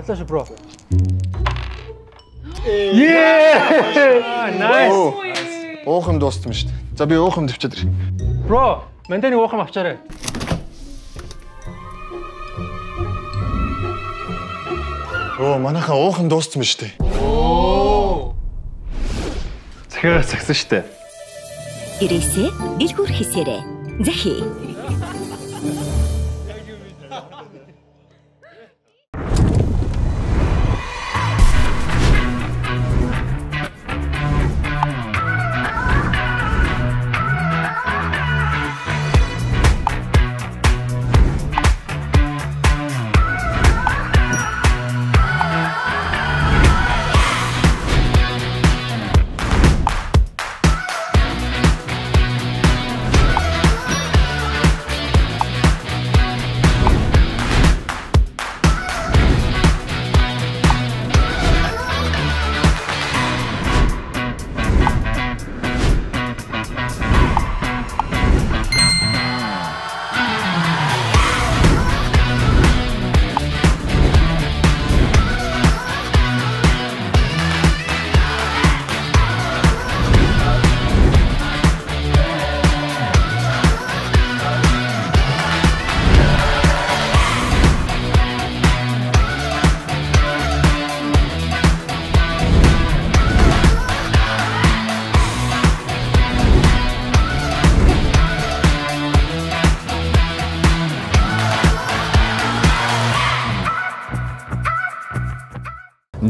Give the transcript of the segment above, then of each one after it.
Ялаш bro. Yeah! Nice. Уухам дуустсан шүү дээ. За би уухам төвчээд ирэх. Bro, манданы уухам авчаарай. Манайхаа уухам дуустсан шүү дээ. Захиагаас цагсан шүү дээ. Ирээсээ эргүүр хийсээрэй. Захи.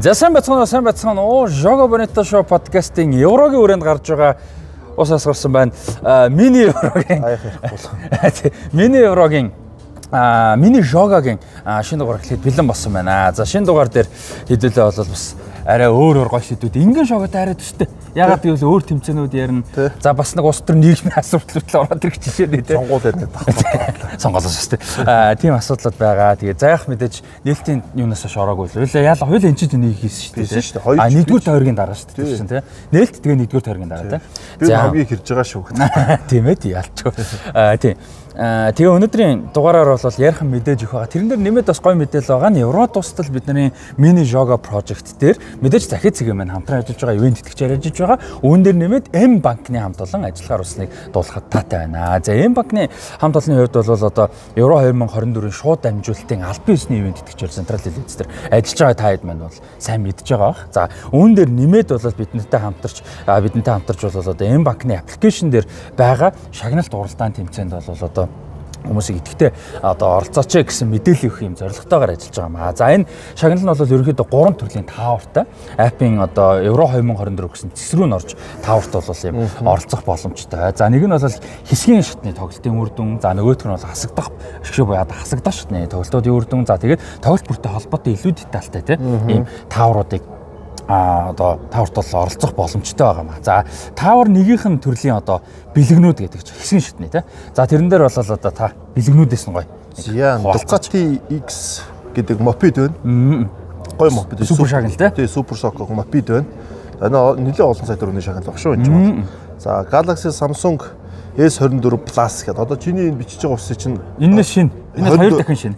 За сайн бацхан Жого Бонито шоу подкастын Еврогийн хүрээнд гарч байгаа ус асгарсан байна. Мини Еврогийн Мини Еврогийн Мини Жогогийн шинэ дугаар эхлээд бэлэн болсон байна. За шинэ дугаар дээр хэдүүлээ бол бас арай өөр гоё шийдүүд ингийн шоготой арай төстэй. Ягаад гэвэл өөр тэмцээнүүд ярина. За бас нэг улс төр нийгмийн асуудлууд ороод ирэх жишээ нэ тэ. Сонгуул байдаг. Сонголоос шүү дээ. Тийм асуудлууд байгаа. Тэгээ заах мэдээж нээлтийн юунаас ш ороогүй л. Яалаа хоёул энэ чинь нэг хийсэн шүү дээ. Нэгдүгээр тойргийн дараа шүү дээ гэсэн тэ. Нээлт тэгээ нэгдүгээр тойргийн дараа тэ. Би хамгийн хэрж байгаа шүү. Тийм ээ ялчгүй. Тийм. Тэгээ өнөөдрийн дугаараар бол ярих мэдээж их байгаа. Тэрэн дээр нэмээд бас гоё мэдээлэл байгаа нь Евро тусдал бидний Mini Jogo project дээр мэдээж захид цэгийн маань хамтран ажиллаж байгаа ивент итгэгчээр ажиллаж байгаа. Үүн дээр нэмээд M банкны хамт олон ажиллагаар усныг дуулахад таатай байна. За M банкны хамт олонны хувьд бол одоо Евро 2024-ийн шууд дамжуулалтын албан ёсны ивент итгэгчээр Централ Хэлэнц дээр ажиллаж байгаа та хэд маань бол сайн мэдж байгаа бах. За үүн дээр нэмээд бол бидэнтэй хамтарч бол одоо M банкны аппликейшн дээр байгаа шагналт уралдаан тэмцээнд бол одоо хүмүүсийг идэвхтэй одоо оролцооч гэсэн мэдээлэл өгөх юм зорилготойгоор ажиллаж байгаа маа. За энэ шагнал нь бол ерөнхийдөө 3 төрлийн таавартай. Аппын одоо Евро 2024 гэсэн цэс рүү н орж тааварт бол юм оролцох боломжтой. За нэг нь бол хэсгийн шатны тоглолтын үр дүн, за нөгөөх нь бол хасагдах ашиг буюу хасагдах шатны тоглолтуудын үр дүн. За тэгээд тоглолт бүртээ холбоотой илүү детальтай тийм таавруудыг одоо тааварт бол оролцох боломжтой байгаа маа. За таавар нэгийнх нь төрлийн одоо бэлгэнүүд гэдэг чинь хэсгийн шатны тий. За тэрэн дээр бол одоо та бэлгэнүүдээс нь гоё. Яа, Ducati X гэдэг мопед байна. Гоё мопед. Супер шагнал тий. Супер сокко мопед байна. Энэ нэлээд олон сая төгрөгийн шагнал баг шүү энэ чинь. За Galaxy Samsung S24 Plus гэдэг. Одоо чиний энэ бичиж байгаа ус чинь энэ шинэ. Энэ 2 дахин шинэ.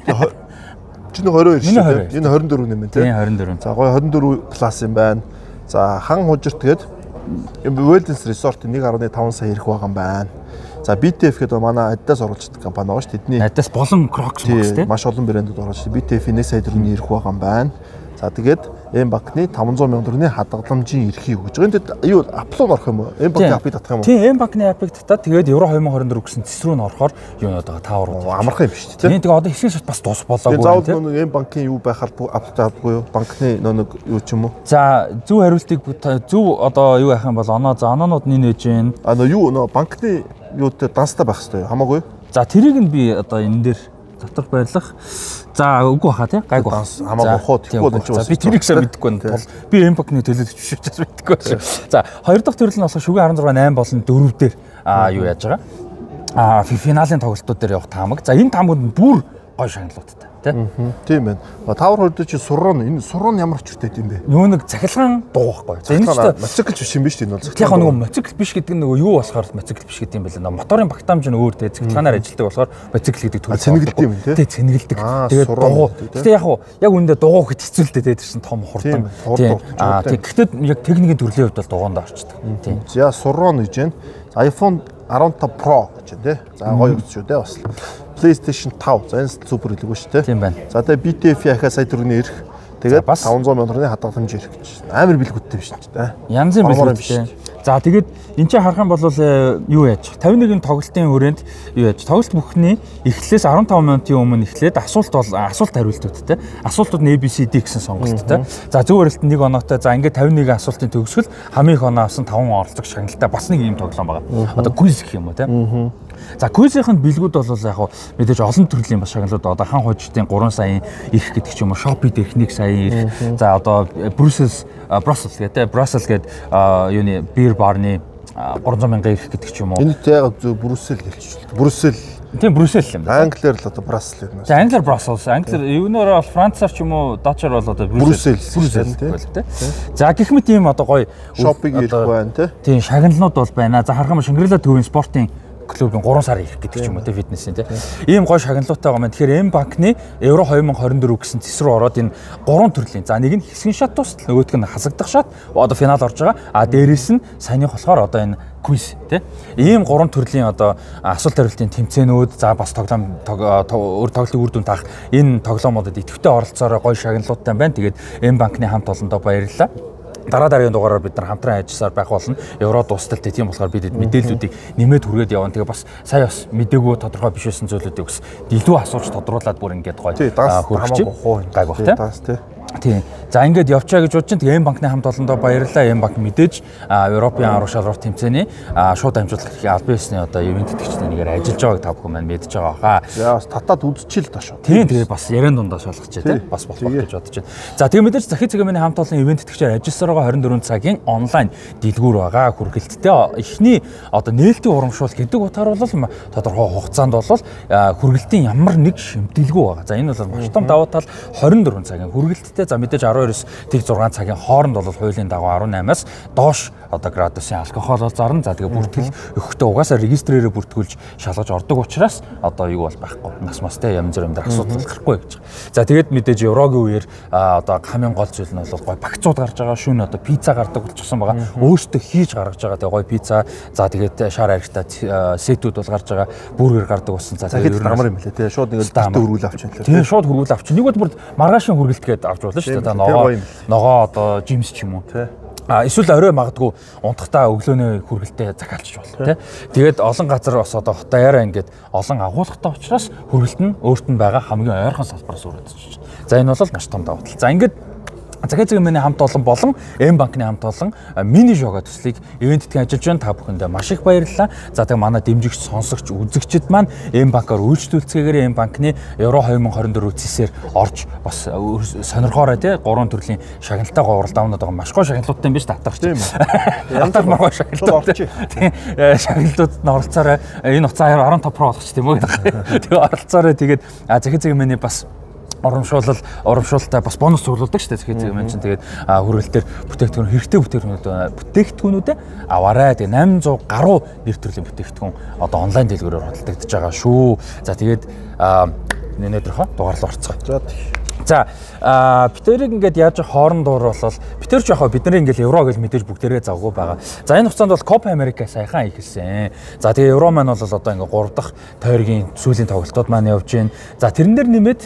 Чиний 22 шүү дээ. Энэ 24 нэмэн тий. 24. За гоё 24 Plus юм байна. За хан хужирт тэгээд Wilderness Resort 1.5 сая ирэх байгаа юм байна. За BTF гэдэг манай Adidas оруулж байгаа компани байгаа шүү дээ. Тэдний Adidas болон Crocs тий. Маш олон брэндүүд оруулж байгаа. BTF 1 сая төгрөгийн ирэх байгаа юм байна. За тэгээд M банкны 500 сая төгрөгийн хадгаламжийн эрхийг өгж байгаа. Энд юу апплууд орох юм уу? M банкны апыг татах юм уу? Тийм, M банкны апыг татаад тэгээд Евро 2024 гэсэн цэс рүү н орохоор юунод байгаа таавар амархан юм шүү дээ. Тийм, тэгээд одоо хэсгийн шат бас дуус болоогүй тийм. Заавал нэг M банкны юу байх аптай юу? Банкны нэг юу ч юм уу? За зөв хариултыг зөв одоо юу яах юм бол оноо за оноонууд нь нээж гин. Юу банкны юутай данстай байх хэрэгтэй хамаагүй. За тэрийг нь би одоо энэ дээр доторх байрлах. За үгүй хаа тий гайгүй хамаагүй ухаа тэггүй бол энэ би тэрийг сайн мэдэхгүй байна. Би M банкны төлөөлөгч биш учраас мэдэхгүй байна. За хоёр дахь төрөл нь болохоор шүгэн 16 8 болон 4 дээр юу яаж байгаа? Финалийн тоглолтууд дээр явах таамаг. За энэ таамагд бүр гой шагналуудтай тий. Тийм байна. Тавар хойд чи суррон энэ суррон ямар очиртэй юм бэ? Нөгөө нэг цахилгаан дуу байхгүй. За энэ ч мотоцикл биш юм биш үү энэ бол. яг нөгөө мотоцикл биш гэдэг нь нөгөө юу болохоор мотоцикл биш гэдэг юм бэлээ. Моторын багтаамж нь өөр тий. Цахилгаанаар ажилтдаг болохоор мотоцикл гэдэг төрөл цэнгэлдэг юм тий. Тий цэнгэлдэг. Тэгээд дуу. Гэтэ яг яг үндэ дуу гэхэд хэцүү л дээ тэр чинь том хурдан. Тий. Гэхдээ яг техникийн төрлийн хувьд бол дугуунд орчдөг. Тий. За суррон гэж байна. iPhone 15 Pro гэж байна тий. За гоё өгч шүү дээ бас. PlayStation 5. За энэ супер хэлгүй шүү дээ. Тийм байна. За тэгээ BTF яхаа сая төгрөгийн ирэх. Тэгээд 500 сая төгрөгийн хадгаламж ирэх гэж. Амар бэлгүүттэй биш ч дээ. Янзын бэлгүүттэй. За тэгээд энэ чинь харах юм бол юу яаж 51-ийн тоглолтын хүрээнд юу яаж тоглолт бүхний эхлээс 15 минутын өмнө эхлээд асуулт хариултуудтай. Асуултууд нь ABCD гэсэн сонголттой. За зөв хариулт нэг оноотой. За ингээд 51 асуултын төгсгөл хамгийн их оноо авсан 5 оролцогч шагналтай бас нэг юм тоглоом байгаа. Одоо quiz гэх юм уу те. За quiz-ийн бэлгүүд бол яг мэдээж олон төрлийн бас шагналууд одоо хан хожтын 3 сая ирэх гэдэг ч юм уу, Shopee дээрх 1 сая ирэх. За одоо Brussels гэдэг юуны бир барны 300 мянган ирэх гэдэг ч юм уу. Энэ яг зөв Брюссел гэлж. Брюссел. Тийм Брюссел юм байна. Англиар л одоо Brussels юм. За англиар Brussels, юунаар бол Францаар ч юм уу, Датчаар бол одоо Брюссел тийм. За гэх мэт ийм одоо гоё Shopee-г ирэх байна тийм. Шагналууд бол байна. За харах юм Шингэрэлэ төвийн спортын клубын 3 сар ирэх гэдэг ч юм уу те фитнесийн те. Ийм гоё шагналуутай байгаа маань. Тэгэхээр M-банкны Евро 2024 гэсэн цэс рүү ороод энэ 3 төрлийн. За нэг нь хэсгийн шат тусал, нөгөөх нь хасагдах шат. Одоо финал орж байгаа. А дээрээс нь саяных болохоор одоо энэ quiz те. Ийм 3 төрлийн одоо асуулт хариултын тэмцээнүүд, за бас өөр тоглолтын үр дүн таах энэ тоглоомуудад идэвхтэй оролцоороо гоё шагналуудтай байна. Тэгээд M-банкны хамт олондоо баярлалаа. Дараагийн дугаараар бид нар хамтран ажилласаар байх болно. Евро дуусталтай тийм болохоор бид мэдээллүүдийг нэмээд хүргээд явна. Тэгээ бас сая бас мэдээгүй тодорхой биш байсан зүйлүүдийг бас илүү асууж тодруулаад бүр ингээд гоё хөргөж гайг бах тийм. Тийм. За ингээд явчаа гэж бодож чинь тэгээ M-банкны хамт олондоо баярлалаа. M-банк мэдээж Европын арга шалралт тэмцээний шууд амжилт гэх аль биесний одоо ивент тэтгэгчтэй нэгээр ажиллаж байгааг та бүхэн маань мэдж байгаа хаа. За бас татаад үзчихэл дашоо. Тийм тэгээ бас яриан дундаа шалгачаа тийм бас болох гэж бодож байна. За тэгээ мэдээж захид цэгийн хамт олон ивент тэтгэгчээр ажилласаар байгаа 24 цагийн онлайн дэлгүүр байгаа. Хүргэлттэй эхний одоо нээлтийн урамшуул гэдэг утгаар бол тодорхой хугацаанд бол хүргэлтийн ямар нэг шимтгэлгүй байгаа. За энэ бол маш том давуу тал 24 цагийн хүргэлттэй. За мэдээж 12-с тэг 6 цагийн хооронд бол хуулийн дагуу 18-аас доош одоо градусын алкогол зарна. За тэгээ бүртгэл өгөхдөө угаасаа регистрээрээ бүртгүүлж шалгаж ордог учраас одоо юу бол байхгүй. Нас мастай янз бүр юмдар асуудал гарахгүй гэж. За тэгээд мэдээж Еврогийн үеэр одоо хамгийн гол зүйл нь бол гой багцууд гарч байгаа. Шүүн одоо пицца гардаг болчихсон байгаа. Өөртөө хийж гаргаж байгаа тэгээ гой пицца. За тэгээд шар аригтай сетүүд бол гарч байгаа. Бүргэр гардаг болсон. За тэгээд амар юм лээ тий. Шууд ингээд дөртөө хөргүүл авчихлаа. Тий шууд хөргүүл авчих. Нэг бол бүр маргаашийн хөргөлт гээд авч болно шүү дээ. Ногоо одоо жимс ч юм уу тий. Эсвэл орой магадгүй унтахтаа өглөөний хүргэлтэд захиалчих болно тий. Тэгээд олон газар бас одоо хотоороо ингээд олон агуулгатай учраас хүргэлт нь өөрт нь байгаа хамгийн ойрхон салбараас өрөөдөж байна. За энэ бол маш том давуу тал. За ингээд захид цэгийн хамт олон болон M-банкны хамт олон мини жога төслийг ивент тэтгэн ажиллаж байна. Та бүхэндээ маш их баярлалаа. За тэгээ манай дэмжигч, сонсогч, үзэгчид маань M-банкаар үйлчлүүлцгээгээр M-банкны Евро 2024 цэсээр орж бас сонирхоорой тий 3 төрлийн шагналтайгаа уралдаанууд байгаа. Маш гоё шагналуудтай юм биш татах тийм үү? Янтар маш гоё шагналууд тий шагналуудад нь оролцоорой. Энэ уцаар 15 Pro болгоч тийм үү? Тэгээ оролцоорой. Тэгээд захид цэгийн бас урамшуулалтай бас бонус цуглуулдаг шүү дээ. Захид цэгийн маань чинь тэгээд хүргэлтээр бүтээгдэхүүн хэрэгтэй бүтээгдэхүүнүүдэд аваарай. Тэгээд 800 гаруй нэр төрлийн бүтээгдэхүүн одоо онлайн дэлгүүрээр худалдагдаж байгаа шүү. За тэгээд өнөөдрийнхөө дугаарлал орцгоё. За битэрийг ингээд яаж хоорондоор болол битэр ч яхаа бидний ингээд евро гэж мэдээж бүгдээрээ завгүй байгаа. За энэ хугацаанд бол Copa America саяхан ихэлсэн. За тэгээ евро маань бол одоо ингээд 3 дахь тойргийн сүүлийн тоглолтууд маань явж байна. За тэрэн дээр нэмээд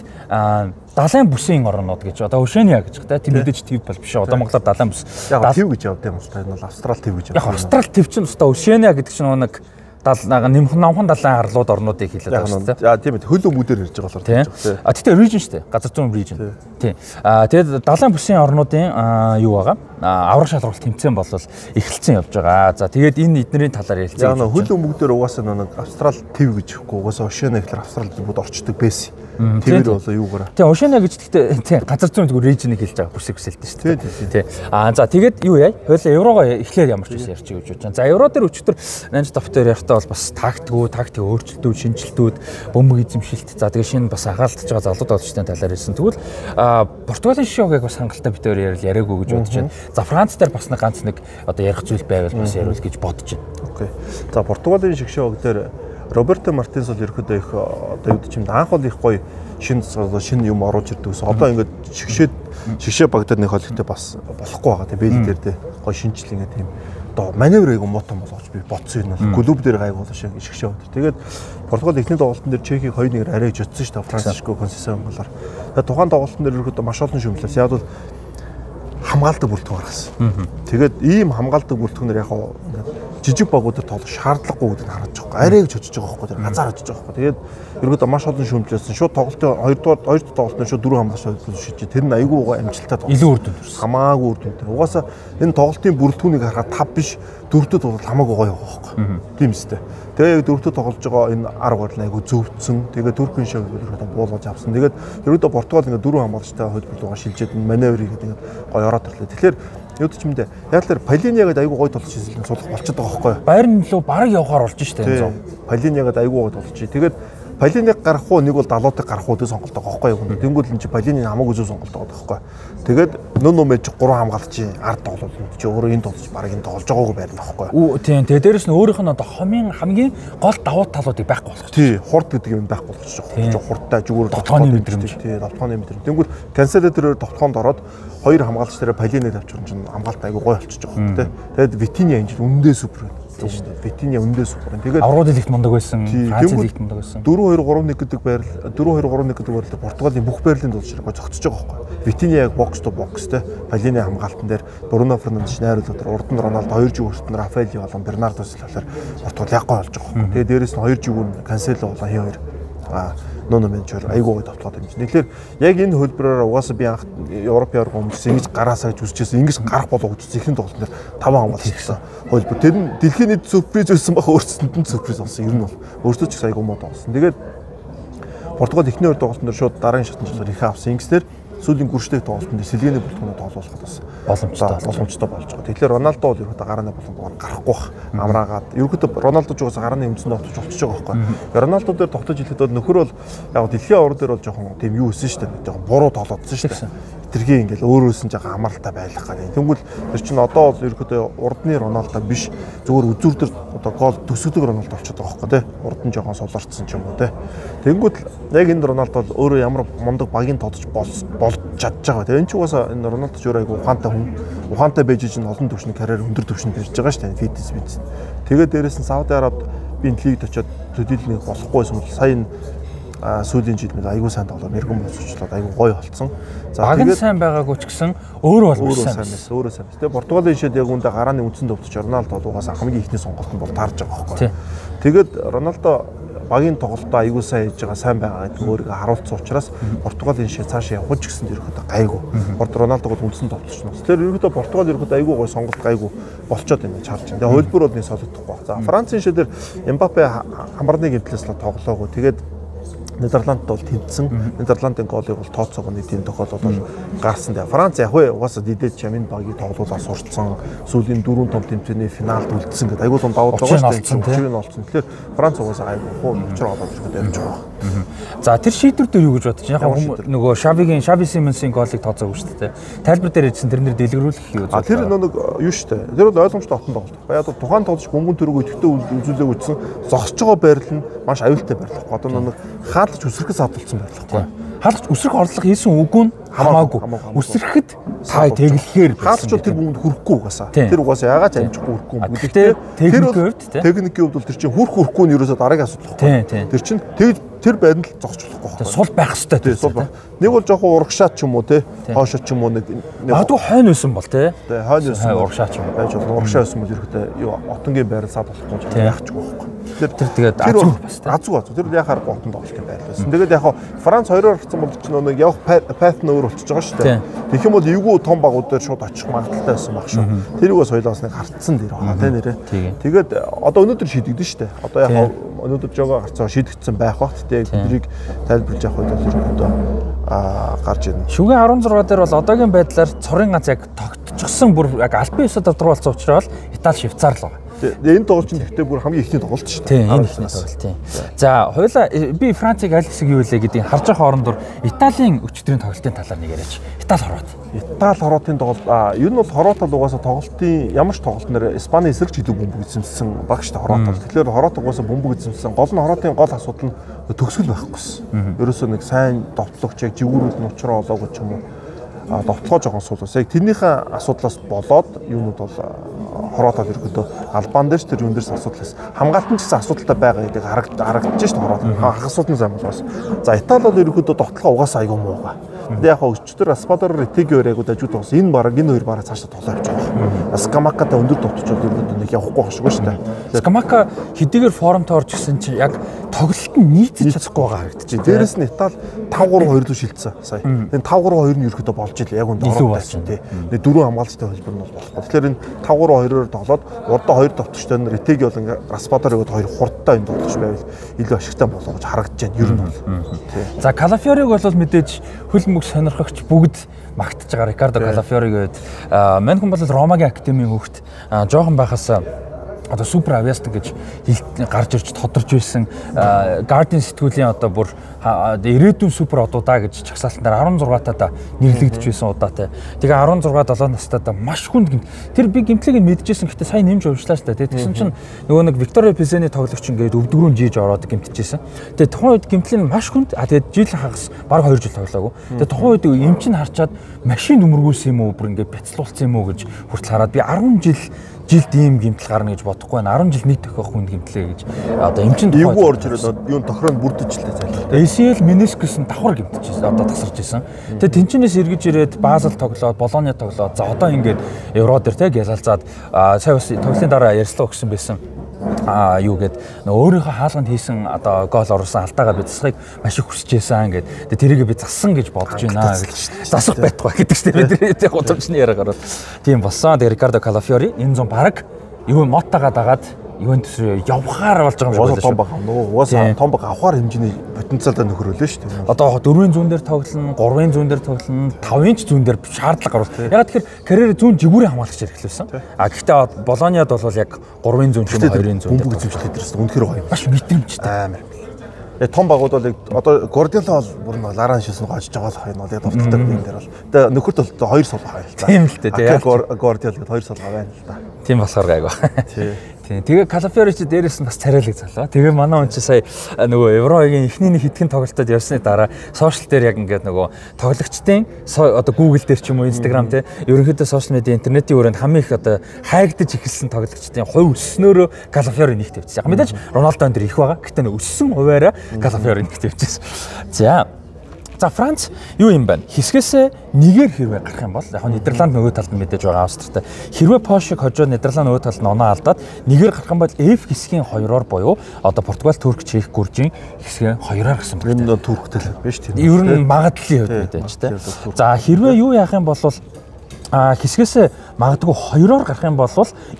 далайн бүсийн орнууд гэж одоо Oceania гэж та тийм мэдээж төв бол биш. Одоо Монголоор далайн бүс. Яг төв гэж явдаг юм байна. Энэ бол Австрал төв гэж явдаг. Яг Австрал төв чинь өстой Oceania гэдэг чинь нэг намхан далайн арлууд орнуудыг хэлээд байгаа шүү дээ. За тийм ээ хөл өмгүүдээр ирж байгаа болохоор тийм. Тэгтээ region шүү дээ. Газар зүйн region. Тийм. Тэгээд далайн бүсийн орнуудын юу байгаа? Авраг шалралт тэмцээн бол эхэлсэн явж байгаа. За тэгээд энэ эднэрийн талаар ярилцъя. Яг хөл өмгүүдээр угаасаа нэг Австрал төв гэж ихгүй угаасаа Oceania гэхэлэр Австрал төв орчдөг байсан. Тэгэр болоо юугаараа. Тэгээ Oceania гэж гэхдээ тий газар зүйн зүгээр region-ыг хэлж байгаа бүсэлтэй шүү дээ. Тий. За тэгээд юу яа? Хойлоо еврого эхлээд ямар ч байсан ярьчих гэж бодож байна. За евро дээр өчтөр нанж доптер ярихтаа бол бас тактик өөрчлөлтүүд, шинжилтүүд, бөмбөг эзэмшилт. За тэгээ шинэ бас агаалтж байгаа залууд олчтой талаар хэлсэн. Тэгвэл Португалийн шоуг яг бас хангалттай бид өөр яриаггүй гэж бодож байна. За Франц дээр бас нэг ганц нэг одоо ярих зүйл байвал бас яриул гэж бодож байна. Окей. За Португалийн шгшоуг дээр Роберто Мартинес бол ерөөдөө их одоо юу гэж юм анх бол их гоё шинэ юм оруулж ирдэг ус. Одоо ингээд шгшээ баг дээр нэг холигтой бас болохгүй байгаа тийм бэл дээр гоё шинжил ингээд тийм одоо маневр айгу муутан болгож би бодсон юм бол клуб дээр гайг болоо шгшээ бод. Тэгээд Португал эхний тоглолтын дээр Чехийг 2-1-ээр арай жодсон шүү дээ Франциско Консесион голоор. Тэгээд тухайн тоглолтын дээр ерөөдөө маш олон шүмжлээс яг бол хамгаалдаг бүрэлдэхүүн гаргасан. Тэгээд ийм хамгаалдаг бүрэлдэхүүнээр яг жижиг багуудад тоглох шаардлагагүй гэдгийг харж байгаа байхгүй. Арай гэж очиж байгаа байхгүй. Тэр газар очиж байгаа байхгүй. Тэгээд ерөөдөө маш олон шүүмжлээсэн. Шууд тоглолтын 2 дахь тоглолтын шууд 4 хамгаалж шийдэж. Тэр нь айгүй амжилттай тоглолт. Илүү үр дүн төрсөн. Хамаагүй үр дүнтэй. Угаасаа энэ тоглолтын бүрэлдэхүүнийг харахад 5 биш 4-дөд бол хамаагүй гоё байгаа байхгүй. Тийм үстэй. Тэгээ яг 4-дөд тоглож байгаа энэ арга барил айгүй зөвцсөн. Тэгээ Туркийн шог ерөөдөө буулгаж авсан. Тэгээд ерөөдөө Португал ингээд 4 хамгаалагчтай хөлбөр руугаа шилжээд маневрыг ингээд гоё ороод ирлээ. Тэгэхээр юу ч юм дэ. Яг л Палиня гэдэг айгүй гоё тоглож ирсэн суулгах болчиход байгаа байхгүй. Байрны лөө бараг явахаар болж штэ энэ зов. Палиня гэдэг айгүй гоё тоглож. Тэгээд Палиныг гарах уу нэг бол далуудыг гарах уу гэж сонголт байгаа байхгүй юу. Тэнгүүд энэ чи Палины хамаагүй зөв сонголт байгаа байхгүй. Тэгээд нөө мэж 3 хамгаалагчийн ард тоглолт чи өөрөө энэ тоглож бараг энэ тоглож байгаагүй байрна байхгүй. Тийм. Тэгээд дээрэс нь өөрийнх нь одоо хомын хамгийн гол давуу талуудыг байхгүй болох. Тий, хурд гэдэг юм байхгүй болчих жоох. Хурдтай зүгээр довтооны мэдрэмж. Тий, довтооны мэдрэмж. Тэнгүүд Кансело дээр довтоонд ороод хоёр хамгаалагч дээр Палиныг тавьчихсан чинь хамгаалт айгүй гоё болчих жоох тий. Тэгээд Витиня энэ жил үндэ супер байна. Витиня үндэ супер. Тэгээд аврууд элэгт мундаг байсан. Франц элэгт мундаг байсан. 4-2-3-1 гэдэг байрал 4-2-3-1 гэдэг байрал Португалийн бүх байрлалын дуулчраг зогтсож байгаа байхгүй. Витиня яг бокс то бокс те Палины хамгаалтан дээр Бруно Фернандеш найруулаад урд нь Роналдо 2 жиг өртөнд Рафаэль болон Бернардо Силвалаар Португал яг гой болж байгаа байхгүй. Тэгээд дээрэс нь 2 жиг өрн Кансело болон хин 2 нуно менчор айгүй давталаад юм чинь. Тэгэхээр яг энэ хөлбөрөөр угаасаа би анх Европын хүмүүс ингэж гараасаа гэж үзчихсэн. Ингэж гарах болов гэж үзсэн. Ихэнх тоглолтын дээр 5 хамгаалалт хийсэн. Хөлбөр тэр нь дэлхийн нийт сюрприз байсан баха өөрсдөнд нь сюрприз болсон. Ер нь бол өөрсдөө ч их айгүй мод болсон. Тэгээд Португал эхний 2 тоглолтын дээр шууд дараагийн шатны их авсан. Ингэснээр сүүлийн гүрштэй тоглолтод сэлгээний бүрэлдэхүүнээ тоглуулахад бас боломжтой болж байгаа. Тэгэхээр Роналдо бол ерөөдөө гарааны боломж гарахгүй бах. Амраагаад ерөөдөө Роналдо ч угаасаа гарааны өмцөнд тоглож болчихж байгаа байхгүй. Роналдо дээр тогтож хэлэхэд нөхөр бол яг дэлхийн авар дээр бол жоохон тийм юу өссөн шүү дээ. Жоохон буруу тоглоодсон шүү дээ. Тэрхий ингээл өөрөөс нь жоохон амралтай байх гэнэ. Тэнгүүл тэр чинь одоо бол ерөөдөө урдны Роналдо биш зүгээр үзүүр дээр одоо гол төсөөлөг Роналдо болчиход байгаа байхгүй тий. Урд нь жоохон суларцсан ч юм уу тий. Тэнгүүл яг энэ Роналдо бол өөрөө ямар мундаг багийн тоглож болж чадж байгаа. Тэгээ энэ ч угаасаа энэ Роналдо ч өөрөө айгүй ухаантай хүн. Ухаантай байж чинь олон төвшний карьер өндөр төвшөнд барьж байгаа шүү дээ. Фитнес биз. Тэгээд дээрэс нь Сауди Арабид би энэ лигт очиод төдийлнийг болохгүйсэн бол сая сүүлийн жилд айгүй сайн тоглоо мэрэгэн болчихлоо айгүй гоё болцсон. За тэгээд сайн байгаагүй ч гэсэн өөрөө бол сайн байсан. Өөрөө сайн. Тэгээ Португалийн шид яг үүндээ гарааны үндсэнд өвдөж Роналдо угаасаа хамгийн ихний сонголт нь бол таарж байгаа байхгүй. Тэгээд Роналдо багийн тоглолтоо айгүй сайн хийж байгаа сайн байгаа гэдэг өөрийгөө харуулсан учраас Португалийн шид цаашаа явах ч гэсэн ерөөхдөө гайгүй. Роналдог бол үндсэнд тоглож байна. Тэгэхээр ерөөхдөө Португал ерөөхдөө айгүй гоё сонголт гайгүй болцоод байна гэж харж байна. Тэгээ хөлбөр бол нэг солигдохгүй байна. За Францын шидээр Эмбапе хамраны гэмтлээс л тоглоагүй. Тэгээд Нидерланд бол тэнцсэн. Нидерландын голыг бол тооцоогоо нэг тийм тохиолдол бол гарсан. Тэгээ Франц яг угаасаа дидээд чамын багийг тоглуулаад сурцсан. Сүүлийн 4 том тэмцээний финалд үлдсэн гэдэг. Айгуу том давуу байгаа шүү дээ. Учрыг нь олцсон. Тэгэхээр Франц угаасаа айгуу хуу учраа олоод ирэхэд явж байгаа. За тэр шийдвэр дээр юу гэж бодож байна? Яг нөгөө Шави Симонсын голыг тооцоогүй шүү дээ. Тайлбар дээр хэлсэн тэрнэр дэлгэрүүлэх юу вэ? Тэр нэг юу шүү дээ. Тэр бол ойлгомжтой отон тоглолт. Яг тухайн тоглож бөмбөг төрөг өдөртөө үзүүлээг үтсэн зогсож байгаа байрал нь маш аюултай байрлал. Одоо нэг хаалгач үсрэхээс авдалцсан байрлахгүй. Хаалгач үсрэх орлого хийсэн үгүй нь хамаагүй. Үсрэхэд цай тэглэхээр хаалгач тэр бүмэнд хүрэхгүй угаасаа. Тэр угаасаа яагаад ч амжихгүй хүрэхгүй юм. Гэхдээ техникийн хувьд бол тэр чинь хүрэхгүй нь ерөөсөө дараагийн асуудал байхгүй. Тэр чинь тэгж тэр байранд л зогсож болохгүй байхгүй. Сул байх хэрэгтэй тийм сул байх. Нэг бол жоохон урагшаад ч юм уу те хоошоо ч юм уу нэг магадгүй хойно байсан бол те. Хойно байсан урагшаад ч юм уу. байж болно. Урагшаа байсан бол ерөөхдөө юу отонгийн байрал саад болохгүй юм яах ч байхгүй. Тэр тэгээд азгүй бас тийм. Азгүй. Тэр яхаар готон тоглолт юм байл байсан. Тэгээд яг Франц 2-оор гарсан бол ч нэг явах пат нь өөр болчихж байгаа шүү дээ. Тэгэх юм бол эвгүй том багууд дээр шууд очих магадaltaй байсан баг шүү. Тэрийг бас соёлоос нэг хартсан дээр байна тийм нэрээ. Тэгээд одоо өнөөдөр шийдэгдэн шүү дээ. Одоо яг өнөөдөр жоо гарцаа шийдэгдсэн байх бах. Тэгээд тэднийг тайлбарлаж явах үед ерөнхийдөө гарч ирнэ. Шүгэн 16 дээр бол одоогийн байдлаар цорын ганц яг тогтчихсон бүр яг альбан ёсод давтар болсон учраас Итали Швейцар л байгаа. Энэ тоглолт чинь гэхдээ бүр хамгийн ихний тоглолт шүү дээ. Тийм, энэ ихний тоглолт тийм. За, хоёулаа би Францыг аль хэсэг юу вэ гэдгийг харж байгаа хоорондор Италийн өчтөрийн тоглолтын талаар нэг яриач. Итали Хорват. Итали Хорватын тоглолт ер нь бол Хорват бол угаасаа тоглолтын ямар ч тоглолт нэр Испани эсрэг жилиг бөмбөг эзэмсэн багштай Хорват бол. Тэгэхээр Хорват угаасаа бөмбөг эзэмсэн. Гол нь Хорватын гол асуудал нь төгсгөл байхгүйсэн. Ерөөсөө нэг сайн довтлогч яг живгүүрүүд нь уучраа олоогүй ч юм уу. Довтлогоо жоохон суулгасан. Яг тэрнийхээ асуудлаас болоод юунууд бол Хорватад ерөөдөө албан дээр ч тэр юун дээрс асуудал байсан. Хамгаалтан ч гэсэн асуудалтай байгаа гэдэг харагдаж шүү дээ Хорват. Асуудал нь сайн болохоос. За Итали бол ерөөдөө довтлогоо угаасаа айгүй муу байгаа. Тэгээд яг өчтөр Аспадор Ретегиор яг дажууд тоос энэ баг энэ хоёр бараа цаашаа толоо явж байгаа. Скамакатай өндөр товтчод ерөөдөө нэг явахгүй багшгүй шүү дээ. Скамака хэдийгээр формтой орж гисэн чинь яг тоглолт нь нийцэж чадахгүй байгаа харагдаж байна. Дээрээс нь Итали 5-3-2 рүү шилжсэн сая. Тэгээд 5-3-2 нь ерөөдөө болж илээ яг үндэ ороод байсан тий. Нэг дөрвөн хамгаалцтай хөлбөр нь бол болохгүй. Тэгэхээр энэ 5-3-2-оор тоглоод урдаа 2 товтчтой нь Ретеги болон Аспадор гээд 2 хурдтай энэ товтч байвал илүү ашигтай болгож харагдаж байна ер нь бол. За Калафиориг бол мэдээж хөлбөмбөг сонирхогч бүгд магтаж байгаа Рикардо Калафиори гээд мань хүн бол Ромагийн академийн хүүхэд жоохон байхаас одоо супер авиаст гэж гарч ирж тодорч байсан Guardian сэтгүүлийн одоо бүр ирээдүйн супер одуудаа гэж чагсаалтнаар 16 таада нэрлэгдэж байсан удаатай. Тэгээ 16 7 настайдаа маш хүнд тэр би гимтлийг нь мэдчихсэн гэхдээ сайн нэмж уучлаа шүү дээ. Тэгсэн чинь нөгөө нэг Викторио Пизени тоглогч ингээд өвдгөрүүн жийж ороод гимтчихсэн. Тэгээ тухайн үед гимтлийн маш хүнд тэгээд жил хагас баг 2 жил тоглоогүй. Тэгээ тухайн үед эмч нь харчаад машин өмөргүүлсэн юм уу бүр ингээд бяцлуулсан юм уу гэж хүртэл хараад би 10 жилд ийм гимтэл гарна гэж бодохгүй байна. 10 жил нэг тохиох хүнд гимтлээ гэж одоо эмчин тухай эвгүй орж ирээд юун тохироонд бүрдчихлээ зайлаа. ACL meniscus нь давхар гимтчихсэн. Одоо тасарч исэн. Тэгээ тэнчнээс эргэж ирээд Базел тоглоод, Болоня тоглоод. За одоо ингээд Евро дээр тэг ялалзаад сая бас тоглолтын дараа ярьслаа өгсөн байсан. Юу гээд өөрийнхөө хаалганд хийсэн одоо гол оруулсан алдаагаа би засахыг маш их хүсэж байсан гэдэг. Тэгээ тэрийг би зассан гэж бодож байна гэж. Засах байхгүй гэдэг чинь бидний гудамжны яриагаар бол тийм болсон. Тэгээ Рикардо Калафиори энэ зам баг юу мотагаа дагаад Ювентус руу явхаар болж байгаа юм шиг байна. Том баг нөө угаасаа том баг авахар хэмжээний потенциалтай нөхрөөлөө шүү дээ. Одоо 4-ийн зүүн дээр тоглоно, 3-ийн зүүн дээр тоглоно, 5-ийн зүүн дээр шаардлага гаруул. Яг тэгэхээр карьер зүүн жигүүрийн хамгаалагч эхлүүлсэн. Гэхдээ Болониад бол яг 3-ийн зүүн ч юм уу 2-ийн зүүн дээр бөмбөг эзэмшлээд дэрсэн. Үнэхээр гоё. Маш мэдрэмжтэй. Амар. Том багууд бол одоо Гордиола бол бүр нэг ларан шилсэн гоожж байгаа л хай нь бол яг дуртдаг юм дээр бол. Тэгээ нөхөрт бол 2 сул байгаа л та. Тийм л дээ. Тэгээ Гордиола гээд 2 сул байгаа юм л та. Тийм болохоор гайгүй. Тий. Тэгээ Калафиори ч дээрээс нь бас царайлаг залуу. Тэгээ манай хүн чи сая нөгөө Еврогийн эхний нэг хэдхэн тоглолтод явсны дараа сошиал дээр яг ингээд нөгөө тоглогчдын одоо Google дээр ч юм уу Instagram те ерөнхийдөө сошиал медиа интернетийн өрөөнд хамгийн их одоо хайгдаж эхэлсэн тоглогчдын хувь өснөөрөө Калафиори нэгт явчихсан. Яг мэдээж Роналдо энэ их байгаа. Гэхдээ өссөн хуваараа Калафиори нэгт явчихсан. За Франц юу юм бэ? Хэсгээс нэгээр хэрвээ гарах юм бол яг Нидерланд нөгөө талд нь мэдээж байгаа Австртай. Хэрвээ Польшиг хожоод Нидерланд нөгөө талд нь оноо алдаад нэгээр гарах юм бол F хэсгийн 2-оор буюу одоо Португал, Турк, Чех, Гүржийн хэсгийн 2-оор гэсэн байна. Энэ Турктэй л биш тийм. Ер нь магадлалын хувьд мэдээж тэ. За хэрвээ юу яах юм бол хэсгээс магадгүй 2-оор гарах юм бол